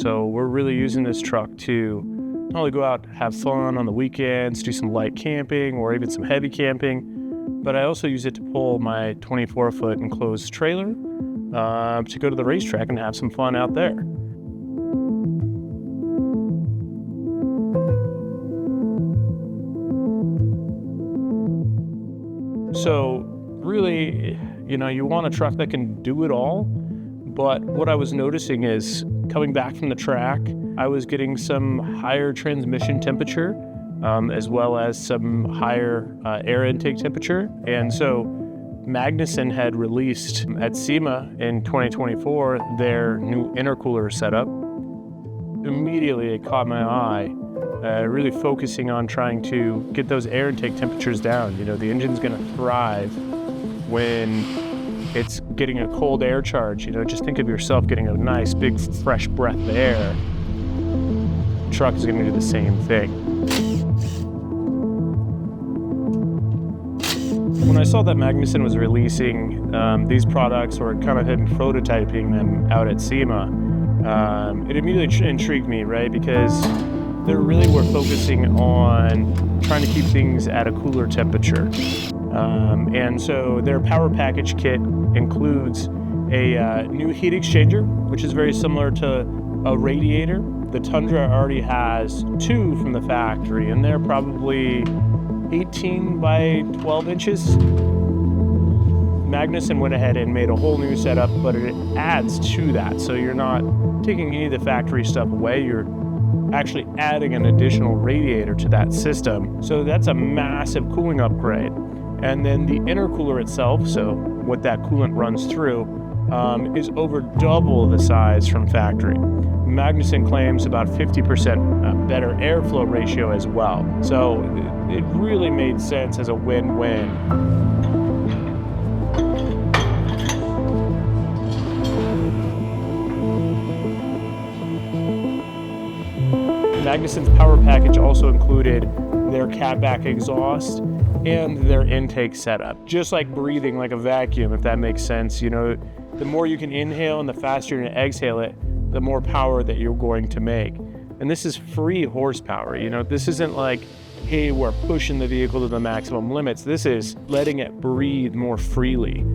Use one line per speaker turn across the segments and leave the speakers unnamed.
So we're really using this truck to not only go out, have fun on the weekends, do some light camping or even some heavy camping, but I also use it to pull my 24-foot enclosed trailer to go to the racetrack and have some fun out there. So really, you want a truck that can do it all. But what I was noticing is coming back from the track, I was getting some higher transmission temperature, as well as some higher air intake temperature. And so Magnuson had released at SEMA in 2024 their new intercooler setup. Immediately it caught my eye, really focusing on trying to get those air intake temperatures down. The engine's gonna thrive when it's getting a cold air charge. Just think of yourself getting a nice big fresh breath of air. The truck is gonna do the same thing. When I saw that Magnuson was releasing these products, or kind of been prototyping them out at SEMA, it immediately intrigued me, right? Because they really were focusing on trying to keep things at a cooler temperature. And so their power package kit includes a new heat exchanger, which is very similar to a radiator. The Tundra already has 2 from the factory, and they're probably 18 by 12 inches. Magnuson went ahead and made a whole new setup, but it adds to that. So you're not taking any of the factory stuff away, you're actually adding an additional radiator to that system. So that's a massive cooling upgrade. And then the intercooler itself, so what that coolant runs through, is over double the size from factory. Magnuson claims about 50% better airflow ratio as well. So it really made sense as a win-win. Magnuson's power package also included their catback exhaust and their intake setup. Just like breathing like a vacuum, if that makes sense. The more you can inhale and the faster you're gonna exhale it, the more power that you're going to make. And this is free horsepower. This isn't like, hey, we're pushing the vehicle to the maximum limits. This is letting it breathe more freely.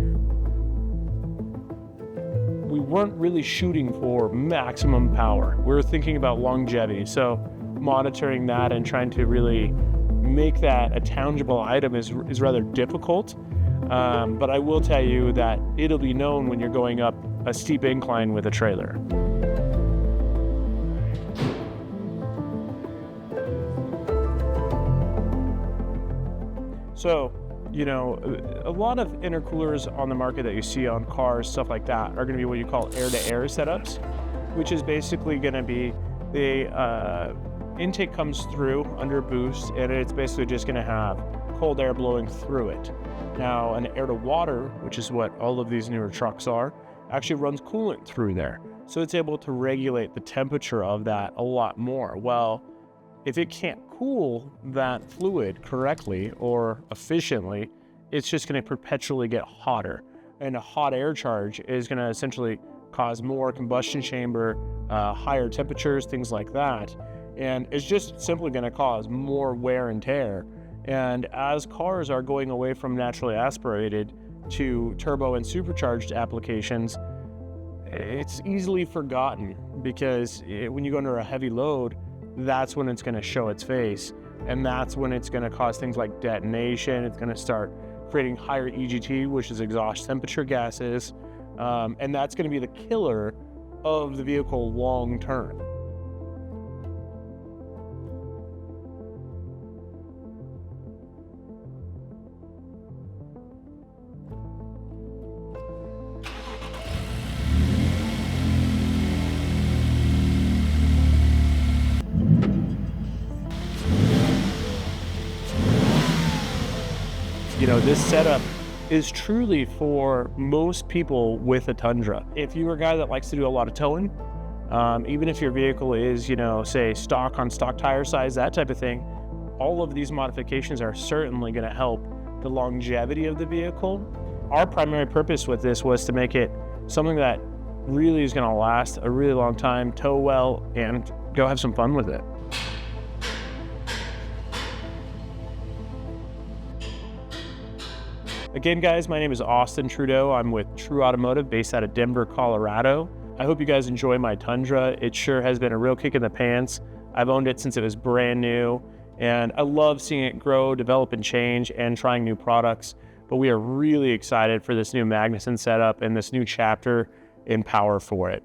We weren't really shooting for maximum power. We were thinking about longevity. So monitoring that and trying to really make that a tangible item is rather difficult. But I will tell you that it'll be known when you're going up a steep incline with a trailer. So, a lot of intercoolers on the market that you see on cars, stuff like that, are going to be what you call air-to-air setups, which is basically going to be the intake comes through under boost, and it's basically just going to have cold air blowing through it. Now, an air-to-water, which is what all of these newer trucks are, actually runs coolant through there. So it's able to regulate the temperature of that a lot more. Well, if it can't cool that fluid correctly or efficiently, it's just going to perpetually get hotter. And a hot air charge is going to essentially cause more combustion chamber, higher temperatures, things like that. And it's just simply going to cause more wear and tear. And as cars are going away from naturally aspirated to turbo and supercharged applications, it's easily forgotten, because when you go under a heavy load, that's when it's going to show its face. And that's when it's going to cause things like detonation. It's going to start creating higher EGT, which is exhaust temperature gases. And that's going to be the killer of the vehicle long term. This setup is truly for most people with a Tundra. If you're a guy that likes to do a lot of towing, even if your vehicle is, say stock on stock tire size, that type of thing, all of these modifications are certainly going to help the longevity of the vehicle. Our primary purpose with this was to make it something that really is going to last a really long time, tow well, and go have some fun with it. Again, guys, my name is Austin Trudeau. I'm with TRU Automotive based out of Denver, Colorado. I hope you guys enjoy my Tundra. It sure has been a real kick in the pants. I've owned it since it was brand new, and I love seeing it grow, develop, and change, and trying new products. But we are really excited for this new Magnuson setup and this new chapter in power for it.